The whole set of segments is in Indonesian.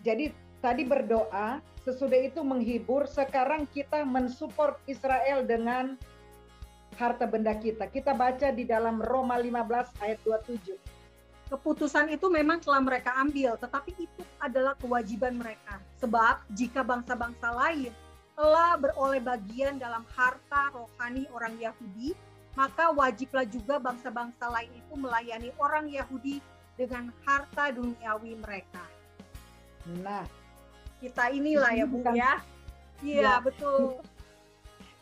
Jadi tadi berdoa, sesudah itu menghibur, sekarang kita mensupport Israel dengan harta benda kita. Kita baca di dalam Roma 15 ayat 27. Keputusan itu memang telah mereka ambil, tetapi itu adalah kewajiban mereka. Sebab jika bangsa-bangsa lain telah beroleh bagian dalam harta rohani orang Yahudi, maka wajiblah juga bangsa-bangsa lain itu melayani orang Yahudi dengan harta duniawi mereka. Nah, kita inilah ya Bu ya. Iya, betul.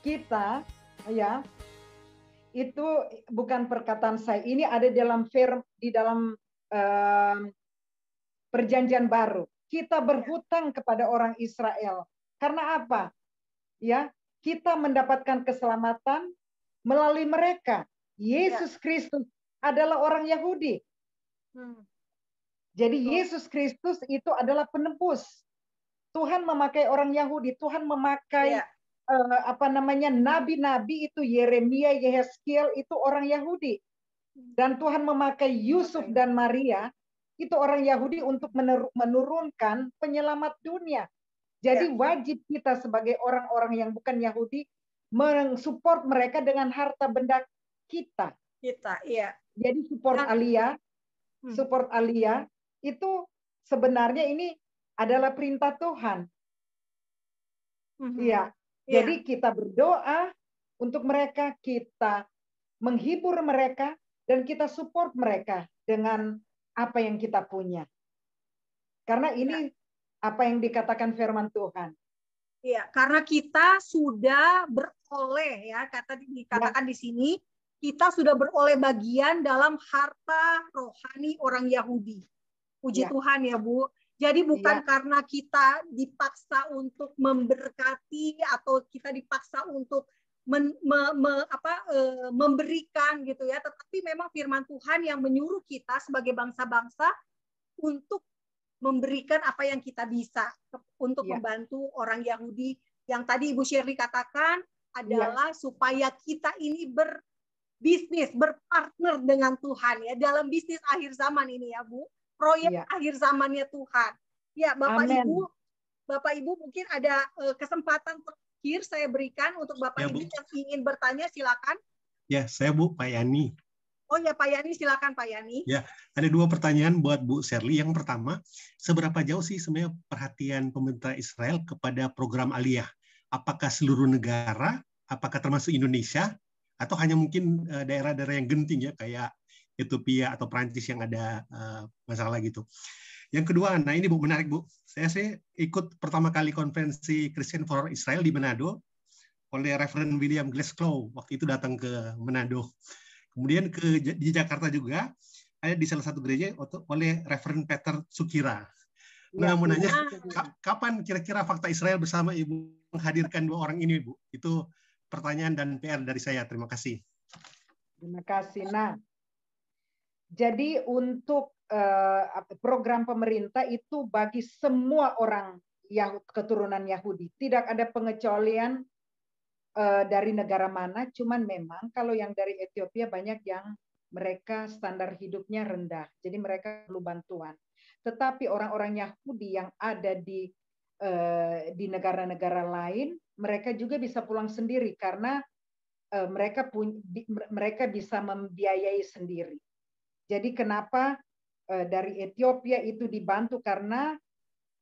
Kita ya, itu bukan perkataan saya. Ini ada di dalam Perjanjian Baru. Kita berhutang kepada orang Israel. Karena apa? Ya, kita mendapatkan keselamatan melalui mereka. Yesus Kristus adalah orang Yahudi. Jadi Yesus Kristus itu adalah penebus. Tuhan memakai orang Yahudi. Tuhan memakai nabi-nabi itu, Yeremia, Yehezkiel itu orang Yahudi. Dan Tuhan memakai Yusuf dan Maria itu orang Yahudi untuk menurunkan penyelamat dunia. Jadi wajib kita sebagai orang-orang yang bukan Yahudi mensupport mereka dengan harta benda kita. Jadi support Alia itu sebenarnya ini adalah perintah Tuhan. Iya. Jadi kita berdoa untuk mereka, kita menghibur mereka, dan kita support mereka dengan apa yang kita punya. Karena ini apa yang dikatakan firman Tuhan. Iya, karena kita sudah beroleh ya, dikatakan di sini, kita sudah beroleh bagian dalam harta rohani orang Yahudi. Puji Tuhan ya Bu. Jadi bukan karena kita dipaksa untuk memberkati atau kita dipaksa untuk memberikan gitu ya, tetapi memang firman Tuhan yang menyuruh kita sebagai bangsa-bangsa untuk memberikan apa yang kita bisa untuk membantu orang Yahudi yang tadi Ibu Shirley katakan adalah supaya kita ini berbisnis, berpartner dengan Tuhan ya dalam bisnis akhir zaman ini ya Bu. Proyek akhir zamannya Tuhan. Ya, Bapak Ibu mungkin ada kesempatan terakhir saya berikan untuk Bapak Ibu yang ingin bertanya, silakan. Ya, saya Bu, Pak Yani. Oh ya, Pak Yani, silakan Pak Yani. Ya, ada 2 pertanyaan buat Bu Shirley. Yang pertama, seberapa jauh sih sebenarnya perhatian pemerintah Israel kepada program Aliyah? Apakah seluruh negara, apakah termasuk Indonesia, atau hanya mungkin daerah-daerah yang genting ya, kayak Ethiopia atau Prancis yang ada masalah gitu. Yang kedua, nah ini Bu, menarik Bu. Saya ikut pertama kali konferensi Christian for Israel di Manado oleh Reverend William Glasgow. Waktu itu datang ke Manado. Kemudian di Jakarta juga ada di salah satu gereja oleh Reverend Peter Sukira. Nah, mau nanya, kapan kira-kira Fakta Israel bersama Ibu menghadirkan 2 orang ini, Bu? Itu pertanyaan dan PR dari saya. Terima kasih. Terima kasih. Nah, jadi untuk program pemerintah itu bagi semua orang yang keturunan Yahudi. Tidak ada pengecualian dari negara mana, cuman memang kalau yang dari Ethiopia banyak yang mereka standar hidupnya rendah. Jadi mereka perlu bantuan. Tetapi orang-orang Yahudi yang ada di negara-negara lain, mereka juga bisa pulang sendiri karena mereka bisa membiayai sendiri. Jadi kenapa dari Ethiopia itu dibantu karena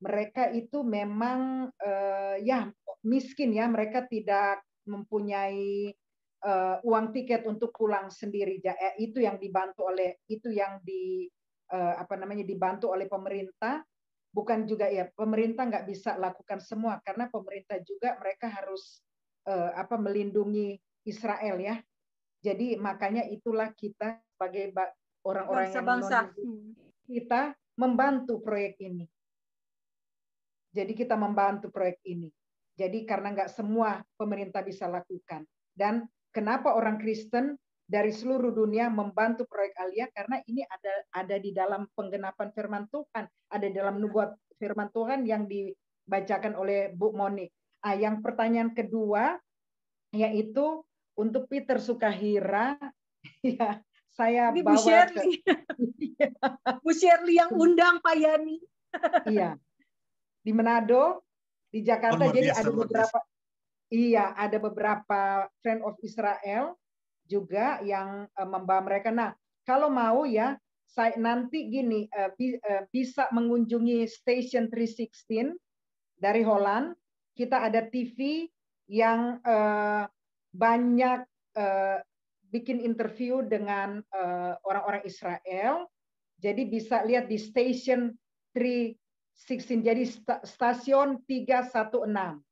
mereka itu memang miskin ya, mereka tidak mempunyai uang tiket untuk pulang sendiri. Itu yang dibantu oleh dibantu oleh pemerintah. Bukan juga ya, pemerintah nggak bisa lakukan semua karena pemerintah juga mereka harus melindungi Israel ya. Jadi makanya itulah kita sebagai orang-orang yang kita membantu proyek ini. Jadi kita membantu proyek ini. Jadi karena nggak semua pemerintah bisa lakukan. Dan kenapa orang Kristen dari seluruh dunia membantu proyek Aliyah? Karena ini ada di dalam penggenapan firman Tuhan, ada dalam nubuat firman Tuhan yang dibacakan oleh Bu Monik. Yang pertanyaan kedua yaitu untuk Peter Sukahira, ya saya ini bawa Bu Shirley. Bu Shirley yang undang Pak Yani. Iya. di Manado, di Jakarta. Luar Jadi biasa, ada luar beberapa, iya, ada beberapa Friend of Israel juga yang membawa mereka. Nah, kalau mau ya, saya nanti gini, bisa mengunjungi Station 316 dari Holland. Kita ada TV yang banyak bikin interview dengan orang-orang Israel. Jadi bisa lihat di Station 316, jadi stasiun 316.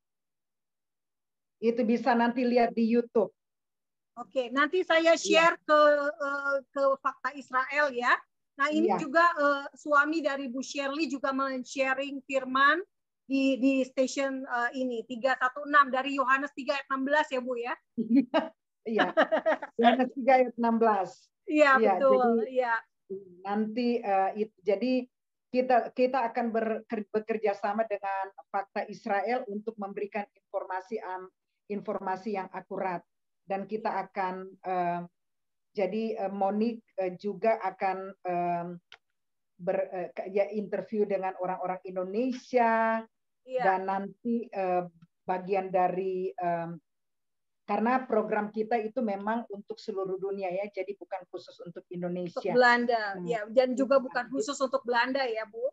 Itu bisa nanti lihat di YouTube. Oke, nanti saya share ke Fakta Israel ya. Nah, ini juga suami dari Bu Shirley juga men-sharing firman di station ini 316 dari Yohanes 3 ayat 16 ya Bu ya. Iya. Yohanes 3 ayat 16. Iya, betul. Jadi nanti jadi kita akan bekerja sama dengan Fakta Israel untuk memberikan informasi yang akurat. Dan kita akan jadi Monique juga akan interview dengan orang-orang Indonesia dan nanti bagian dari karena program kita itu memang untuk seluruh dunia ya, jadi bukan khusus untuk Indonesia. Untuk Belanda, ya, dan juga bukan khusus untuk Belanda ya, Bu.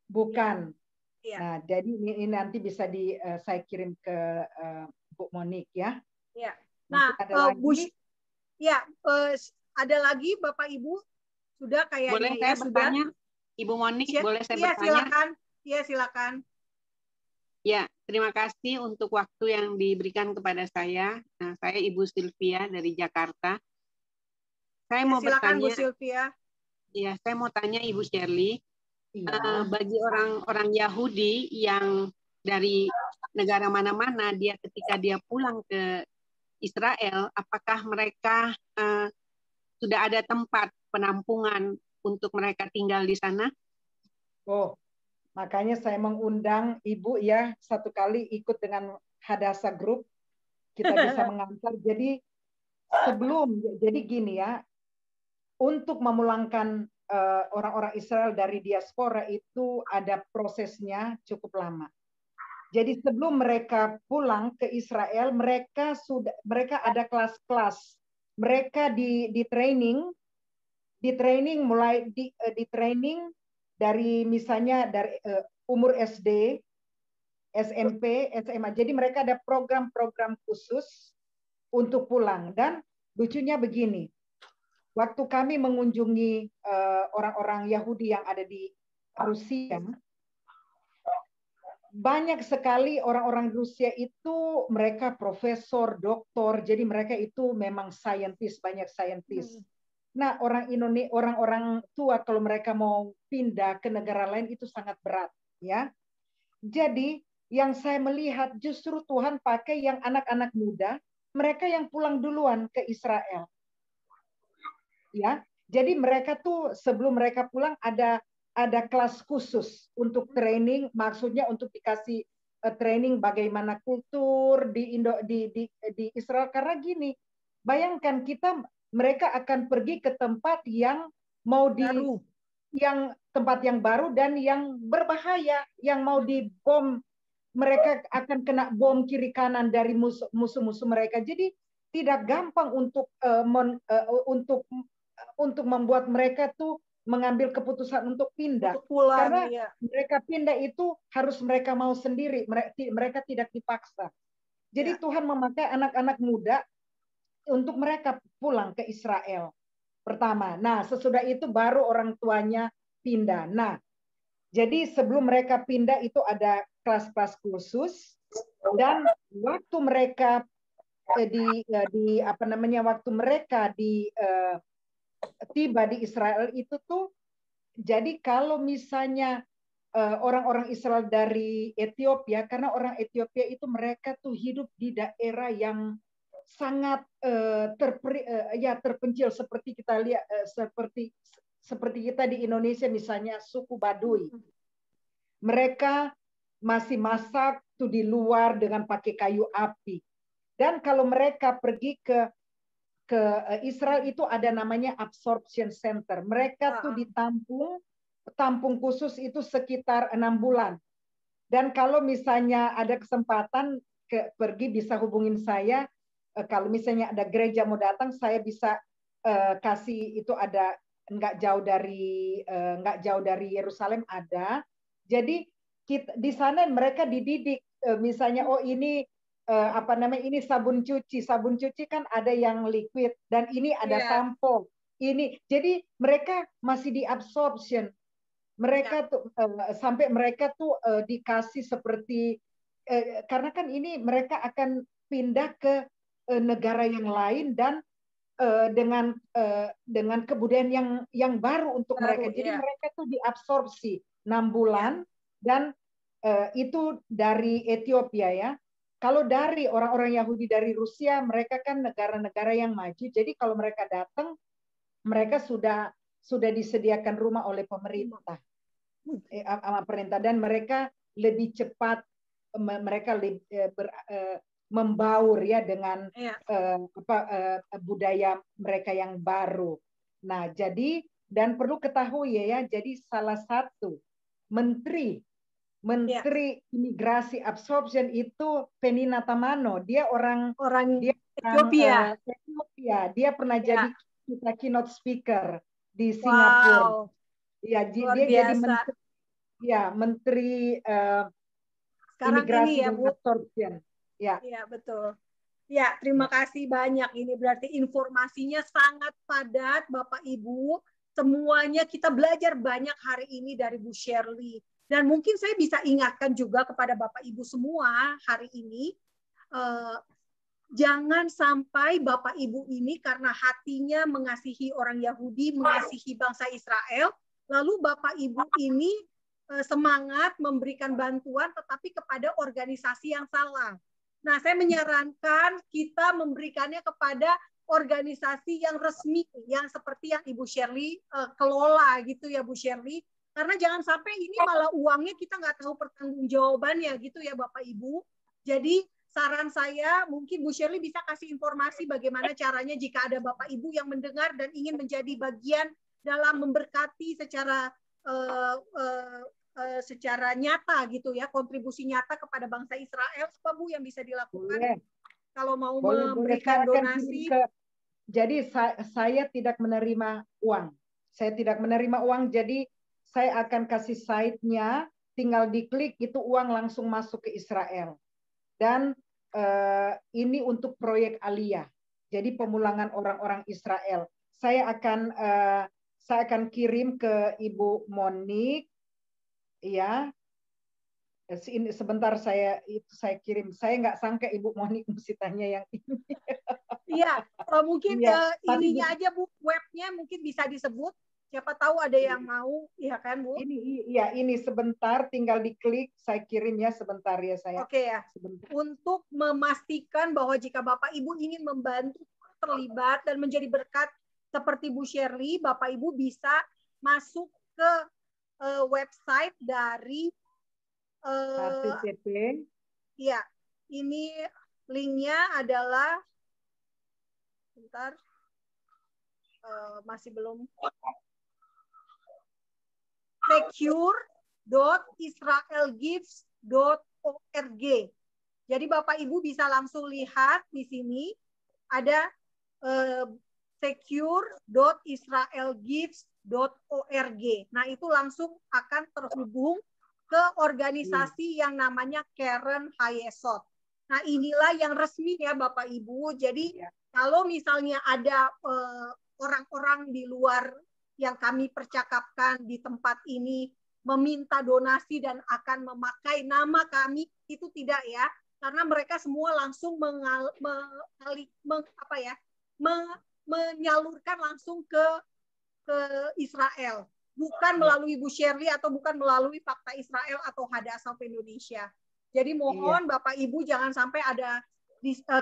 Bukan. Ya. Nah, jadi ini nanti bisa saya kirim ke Bu Monique ya. Ya. Nah, ada lagi? ada lagi Bapak Ibu sudah kayaknya boleh saya bertanya, Ibu Monique, boleh saya bertanya? Silakan. Iya, silakan. Ya, terima kasih untuk waktu yang diberikan kepada saya. Nah, saya Ibu Sylvia dari Jakarta. Saya mau silakan, bertanya, Bu Sylvia. Ya, saya mau tanya Ibu Shirley, bagi orang-orang Yahudi yang dari negara mana-mana, ketika dia pulang ke Israel, apakah mereka sudah ada tempat penampungan untuk mereka tinggal di sana? Oh, makanya saya mengundang Ibu ya, satu kali ikut dengan Hadassah Group, kita bisa mengantar. Jadi jadi gini ya, untuk memulangkan orang-orang Israel dari diaspora itu ada prosesnya cukup lama. Jadi sebelum mereka pulang ke Israel, mereka ada kelas-kelas. Mereka di training mulai di training dari misalnya dari umur SD, SMP, SMA. Jadi mereka ada program-program khusus untuk pulang. Dan lucunya begini, waktu kami mengunjungi orang-orang Yahudi yang ada di Rusia, banyak sekali orang-orang Rusia itu mereka profesor, doktor, jadi mereka itu memang saintis, banyak saintis. Nah, orang-orang tua kalau mereka mau pindah ke negara lain itu sangat berat, ya. Jadi yang saya melihat justru Tuhan pakai yang anak-anak muda, mereka yang pulang duluan ke Israel. Ya. Jadi mereka tuh sebelum mereka pulang ada kelas khusus untuk training, maksudnya untuk dikasih training bagaimana kultur di Israel. Karena gini, bayangkan mereka akan pergi ke tempat yang tempat yang baru dan yang berbahaya, yang mau dibom, mereka akan kena bom kiri kanan dari musuh-musuh mereka. Jadi tidak gampang untuk membuat mereka tuh mengambil keputusan untuk pindah. Untuk pulang, karena mereka pindah itu harus mereka mau sendiri, mereka tidak dipaksa. Jadi Tuhan memakai anak-anak muda untuk mereka pulang ke Israel pertama. Nah, sesudah itu baru orang tuanya pindah. Nah, jadi sebelum mereka pindah itu ada kelas-kelas khusus, dan waktu mereka waktu mereka tiba di Israel itu tuh, jadi kalau misalnya orang-orang Israel dari Ethiopia, karena orang Ethiopia itu mereka tuh hidup di daerah yang sangat terpencil, seperti kita lihat seperti kita di Indonesia misalnya suku Baduy. Mereka masih masak tuh di luar dengan pakai kayu api. Dan kalau mereka pergi ke Israel itu ada namanya absorption center. Mereka tuh ditampung khusus itu sekitar 6 bulan. Dan kalau misalnya ada kesempatan pergi bisa hubungin saya. Kalau misalnya ada gereja mau datang, saya bisa kasih itu ada nggak jauh dari Yerusalem ada. Jadi di sana mereka dididik misalnya ini apa namanya ini sabun cuci kan ada yang liquid dan ini ada sampo ini. Jadi mereka masih di absorption. Mereka tuh sampai mereka tuh dikasih seperti karena kan ini mereka akan pindah ke negara yang lain dan dengan kebudayaan yang baru untuk mereka. Jadi mereka tuh diabsorpsi 6 bulan dan itu dari Ethiopia ya. Kalau dari orang-orang Yahudi dari Rusia, mereka kan negara-negara yang maju. Jadi kalau mereka datang, mereka sudah disediakan rumah oleh pemerintah. Dan mereka lebih cepat, mereka membaur ya dengan budaya mereka yang baru. Nah, jadi dan perlu ketahui ya, jadi salah satu menteri imigrasi absorption itu Penina Tamano. Dia orang Ethiopia. Dia pernah jadi kita keynote speaker di Singapura. Ya, dia jadi menteri imigrasi ini ya, dan Bu. absorption. Ya, betul. Ya, terima kasih banyak. Ini berarti informasinya sangat padat, Bapak Ibu. Semuanya kita belajar banyak hari ini dari Bu Shirley. Dan mungkin saya bisa ingatkan juga kepada Bapak Ibu semua hari ini, jangan sampai Bapak Ibu ini karena hatinya mengasihi orang Yahudi, mengasihi bangsa Israel, lalu Bapak Ibu ini semangat memberikan bantuan tetapi kepada organisasi yang salah. Nah, saya menyarankan kita memberikannya kepada organisasi yang resmi, yang seperti yang Ibu Shirley kelola gitu ya Bu Shirley. Karena jangan sampai ini malah uangnya kita nggak tahu pertanggungjawabannya gitu ya Bapak Ibu. Jadi saran saya mungkin Bu Shirley bisa kasih informasi bagaimana caranya jika ada Bapak Ibu yang mendengar dan ingin menjadi bagian dalam memberkati secara nyata gitu ya, kontribusi nyata kepada bangsa Israel, apa Bu yang bisa dilakukan? Kalau mau memberikan donasi. Jadi saya tidak menerima uang. Saya tidak menerima uang, jadi saya akan kasih site-nya, tinggal diklik itu uang langsung masuk ke Israel. Dan ini untuk proyek Aliyah. Jadi pemulangan orang-orang Israel. Saya akan kirim ke Ibu Monique. Ya, sebentar saya kirim. Saya nggak sangka Ibu Monique mesti tanya yang ini. Iya, mungkin ininya aja Bu, webnya mungkin bisa disebut. Siapa tahu ada yang mau, ya kan Bu? Ini sebentar, tinggal diklik. Saya kirim ya sebentar ya saya. Oke ya. Sebentar. Untuk memastikan bahwa jika Bapak Ibu ingin membantu terlibat dan menjadi berkat seperti Bu Shirley, Bapak Ibu bisa masuk ke website dari HTTP. Ya, ini linknya adalah bentar, masih belum, secure.israelgives.org. Jadi Bapak Ibu bisa langsung lihat di sini ada secure.israelgives.org. Nah, itu langsung akan terhubung ke organisasi yang namanya Keren Hayesot. Nah, inilah yang resmi ya Bapak Ibu. Jadi kalau misalnya ada orang-orang di luar yang kami percakapkan di tempat ini meminta donasi dan akan memakai nama kami, itu tidak ya. Karena mereka semua langsung menyalurkan langsung ke Israel, bukan melalui Bu Shirley atau bukan melalui Fakta Israel atau Hadassah Indonesia. Jadi mohon Bapak Ibu jangan sampai ada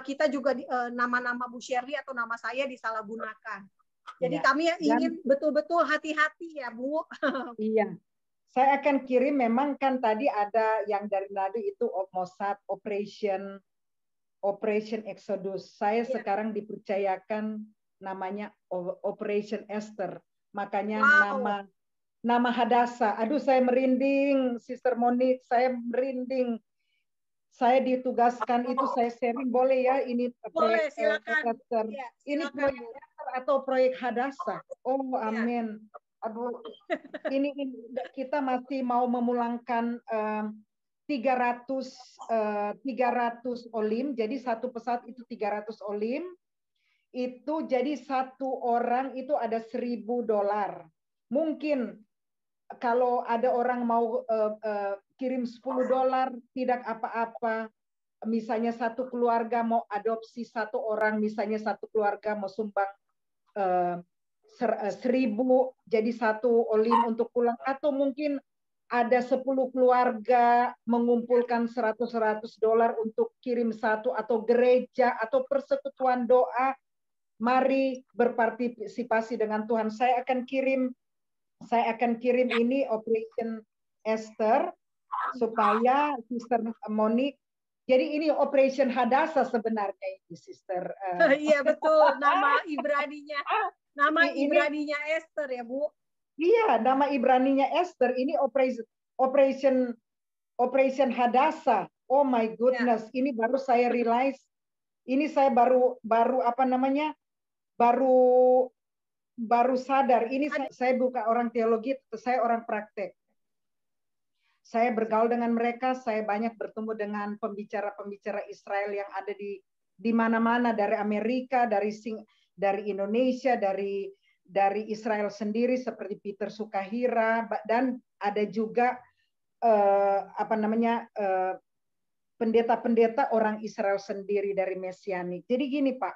kita juga nama-nama Bu Shirley atau nama saya disalahgunakan. Jadi kami ingin betul-betul hati-hati ya Bu. Iya. Saya akan kirim, memang kan tadi ada yang dari Nadu itu Mossad Operation Exodus. Saya sekarang dipercayakan namanya Operation Esther. Makanya nama Hadassah. Aduh, saya merinding, Sister Monique, saya merinding. Saya ditugaskan itu, saya sharing boleh ya? Ini proyek silakan. Ya, ini proyek atau proyek Hadassah. Oh, amin. Aduh, ini kita masih mau memulangkan 300 olim. Jadi satu pesawat itu 300 olim. Itu jadi satu orang itu ada $1.000. Mungkin kalau ada orang mau kirim $10 tidak apa-apa. Misalnya satu keluarga mau adopsi satu orang, misalnya satu keluarga mau sumbang 1.000, jadi satu olim untuk pulang, atau mungkin ada 10 keluarga mengumpulkan $100 untuk kirim satu, atau gereja atau persekutuan doa. Mari berpartisipasi dengan Tuhan. Saya akan kirim ini Operation Esther supaya Sister Monique. Jadi ini Operation Hadassah sebenarnya ini, Sister. Iya betul, nama Ibraninya. Nama Ibraninya Esther ya, Bu. Iya, nama Ibraninya Esther. Ini Operation Hadassah. Oh my goodness, ini baru saya realize. Ini saya baru apa namanya? Baru sadar. Ini saya bukan orang teologi, saya orang praktek. Saya bergaul dengan mereka, saya banyak bertemu dengan pembicara-pembicara Israel yang ada di mana-mana, dari Amerika, dari Indonesia, dari Israel sendiri seperti Peter Sukahira, dan ada juga pendeta-pendeta orang Israel sendiri dari Mesianik. Jadi gini Pak,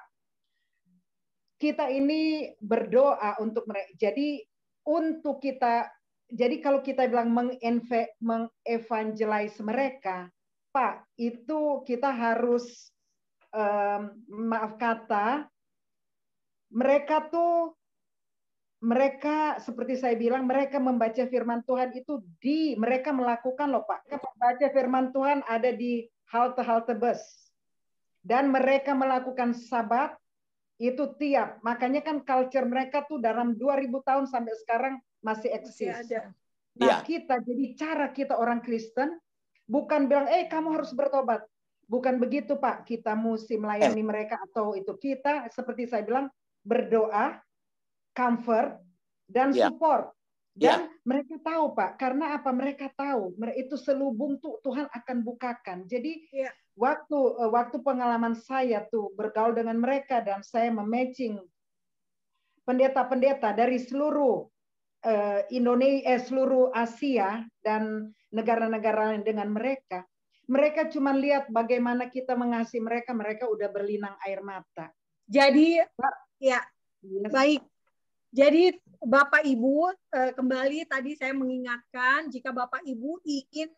kita ini berdoa untuk mereka. Jadi untuk kita, jadi kalau kita bilang mengevangelize mereka, Pak, itu kita harus maaf kata, mereka seperti saya bilang, mereka membaca firman Tuhan itu mereka melakukan loh Pak. Mereka membaca firman Tuhan ada di halte-halte bus. Dan mereka melakukan sabat itu tiap. Makanya kan culture mereka tuh dalam 2000 tahun sampai sekarang masih eksis. Nah, kita, jadi cara kita orang Kristen bukan bilang, kamu harus bertobat. Bukan begitu Pak, kita mesti melayani mereka, atau itu kita seperti saya bilang berdoa, comfort, dan support. Dan mereka tahu Pak, karena apa? Mereka tahu, itu selubung tuh Tuhan akan bukakan. Jadi waktu pengalaman saya tuh bergaul dengan mereka, dan saya mematching pendeta-pendeta dari seluruh Indonesia, seluruh Asia dan negara-negara lain dengan mereka. Mereka cuma lihat bagaimana kita mengasihi mereka, mereka udah berlinang air mata. Jadi baik. Jadi Bapak Ibu, kembali tadi saya mengingatkan, jika Bapak Ibu ingin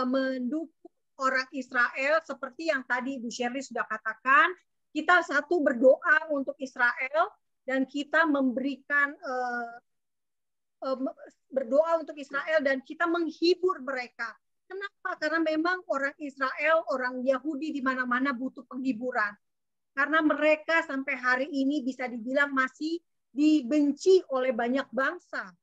mendukung orang Israel seperti yang tadi Ibu Shirley sudah katakan, kita satu berdoa untuk Israel, dan kita memberikan berdoa untuk Israel, dan kita menghibur mereka. Kenapa? Karena memang orang Israel, orang Yahudi di mana-mana butuh penghiburan. Karena mereka sampai hari ini bisa dibilang masih dibenci oleh banyak bangsa.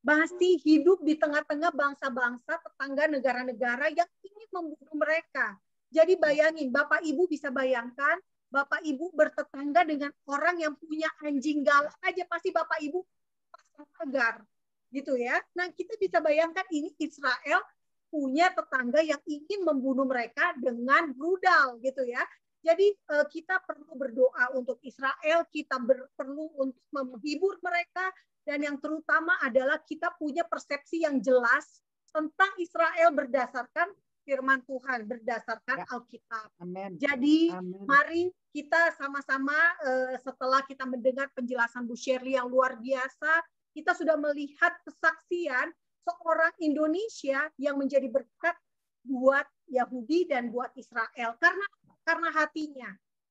Masih hidup di tengah-tengah bangsa-bangsa tetangga negara-negara yang ingin membunuh mereka. Jadi bayangin, Bapak Ibu bisa bayangkan, Bapak Ibu bertetangga dengan orang yang punya anjing galak aja, pasti Bapak Ibu pasang pagar. Gitu ya. Nah, kita bisa bayangkan ini Israel punya tetangga yang ingin membunuh mereka dengan brutal gitu ya. Jadi kita perlu berdoa untuk Israel, kita perlu untuk menghibur mereka, dan yang terutama adalah kita punya persepsi yang jelas tentang Israel berdasarkan firman Tuhan, berdasarkan Alkitab. Amen. Jadi mari kita sama-sama setelah kita mendengar penjelasan Bu Shirley yang luar biasa, kita sudah melihat kesaksian seorang Indonesia yang menjadi berkat buat Yahudi dan buat Israel. Karena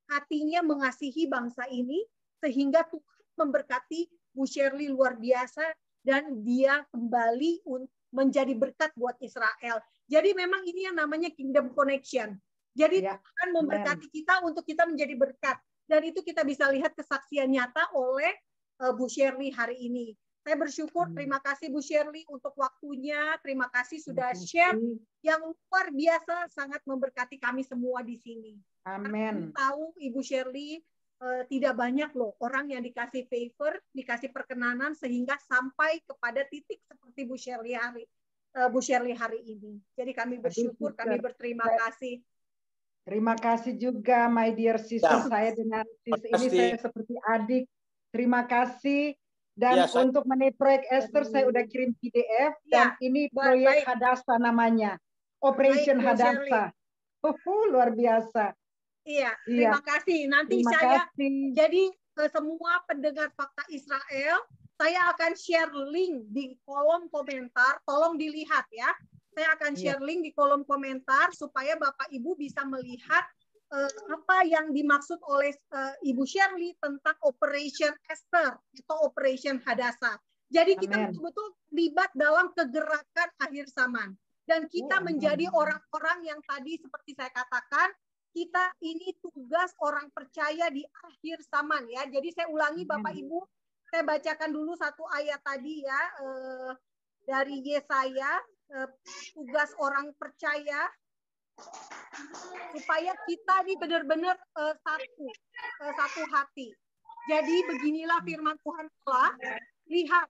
hatinya mengasihi bangsa ini, sehingga Tuhan memberkati Bu Shirley luar biasa, dan dia kembali menjadi berkat buat Israel. Jadi memang ini yang namanya kingdom connection. Jadi Tuhan memberkati kita untuk kita menjadi berkat. Dan itu kita bisa lihat kesaksian nyata oleh Bu Shirley hari ini. Saya bersyukur, terima kasih Bu Shirley untuk waktunya, terima kasih sudah share yang luar biasa, sangat memberkati kami semua di sini. Amin. Tahu Ibu Shirley tidak banyak loh orang yang dikasih favor, dikasih perkenanan sehingga sampai kepada titik seperti Bu Shirley hari ini. Jadi kami bersyukur, kami berterima kasih. Terima kasih juga my dear sister, saya dengan sis ini saya seperti adik. Terima kasih. Dan untuk mengenai proyek Esther saya udah kirim PDF dan ini proyek Hadasa namanya. Operation Hadasa. Luar biasa. Iya, terima kasih. Nanti jadi ke semua pendengar Fakta Israel, saya akan share link di kolom komentar. Tolong dilihat ya. Saya akan share link di kolom komentar supaya Bapak Ibu bisa melihat apa yang dimaksud oleh Ibu Shirley tentang Operation Esther atau Operation Hadasa. Jadi kita betul-betul terlibat dalam kegerakan akhir zaman. Dan kita menjadi orang-orang yang tadi seperti saya katakan, kita ini tugas orang percaya di akhir zaman ya. Jadi saya ulangi Bapak Ibu, saya bacakan dulu satu ayat tadi ya dari Yesaya, tugas orang percaya supaya kita ini benar-benar satu hati. Jadi beginilah firman Tuhan Allah, lihat,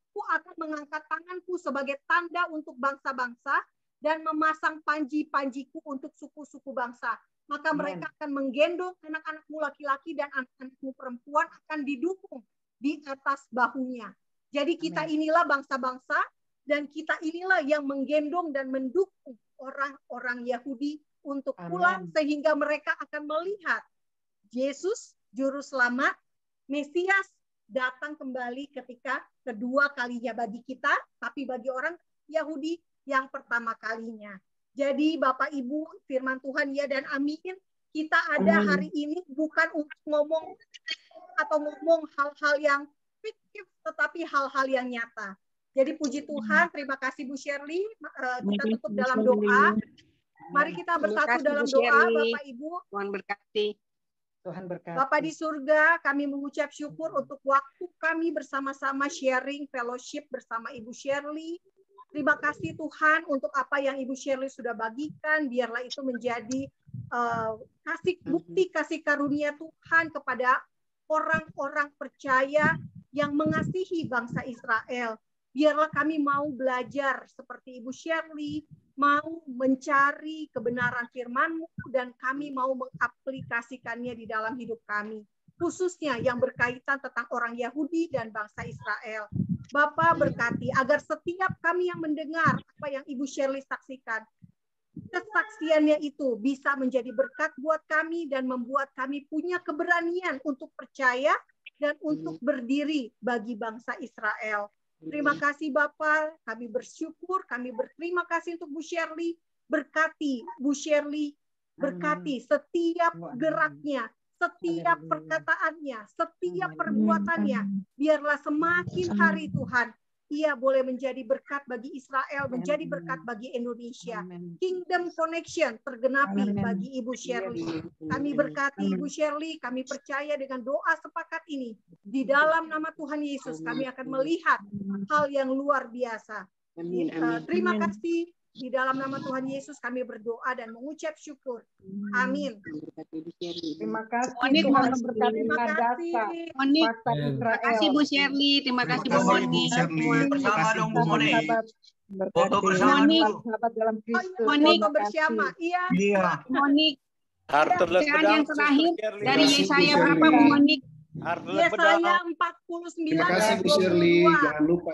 aku akan mengangkat tanganku sebagai tanda untuk bangsa-bangsa dan memasang panji-panjiku untuk suku-suku bangsa. Maka mereka akan menggendong anak-anakmu laki-laki dan anak-anakmu perempuan akan didukung di atas bahunya. Jadi kita inilah bangsa-bangsa dan kita inilah yang menggendong dan mendukung orang-orang Yahudi untuk pulang sehingga mereka akan melihat Yesus Juru Selamat, Mesias datang kembali ketika kedua kalinya bagi kita, tapi bagi orang Yahudi yang pertama kalinya. Jadi Bapak Ibu, firman Tuhan ya dan amin. Kita ada hari ini bukan untuk ngomong hal-hal yang fiktif, tetapi hal-hal yang nyata. Jadi puji Tuhan, terima kasih Bu Shirley. Kita tutup dalam doa. Mari kita bersatu dalam doa, Bapak Ibu. Tuhan berkati. Tuhan berkati. Bapak di surga, kami mengucap syukur untuk waktu kami bersama-sama sharing fellowship bersama Ibu Shirley. Terima kasih Tuhan untuk apa yang Ibu Shirley sudah bagikan. Biarlah itu menjadi bukti kasih karunia Tuhan kepada orang-orang percaya yang mengasihi bangsa Israel. Biarlah kami mau belajar seperti Ibu Shirley, mau mencari kebenaran firman-Mu, dan kami mau mengaplikasikannya di dalam hidup kami. Khususnya yang berkaitan tentang orang Yahudi dan bangsa Israel. Bapa berkati agar setiap kami yang mendengar apa yang Ibu Shirley saksikan, kesaksiannya itu bisa menjadi berkat buat kami dan membuat kami punya keberanian untuk percaya dan untuk berdiri bagi bangsa Israel. Terima kasih Bapak, kami bersyukur, kami berterima kasih untuk Bu Shirley, berkati Bu Shirley, berkati setiap geraknya, setiap perkataannya, setiap perbuatannya, biarlah semakin hari Tuhan, ia boleh menjadi berkat bagi Israel, menjadi berkat bagi Indonesia. Kingdom Connection tergenapi bagi Ibu Shirley. Kami berkati Ibu Shirley, kami percaya dengan doa sepakat ini. Di dalam nama Tuhan Yesus, kami akan melihat hal yang luar biasa. Terima kasih. Di dalam nama Tuhan Yesus kami berdoa dan mengucap syukur. Amin. Terima kasih. Tuhan memberkati Hadasa. Terima kasih Bu Shirley. Terima kasih Bu Moni. Bersama dong Bu Moni. Foto bersama. Sahabat dalam Kristus. Foto bersama. Iya. Monik. Yang terakhir dari Yesaya Bu berapa Bu Monik? Yesaya 49. Terima kasih Bu Shirley. Jangan lupa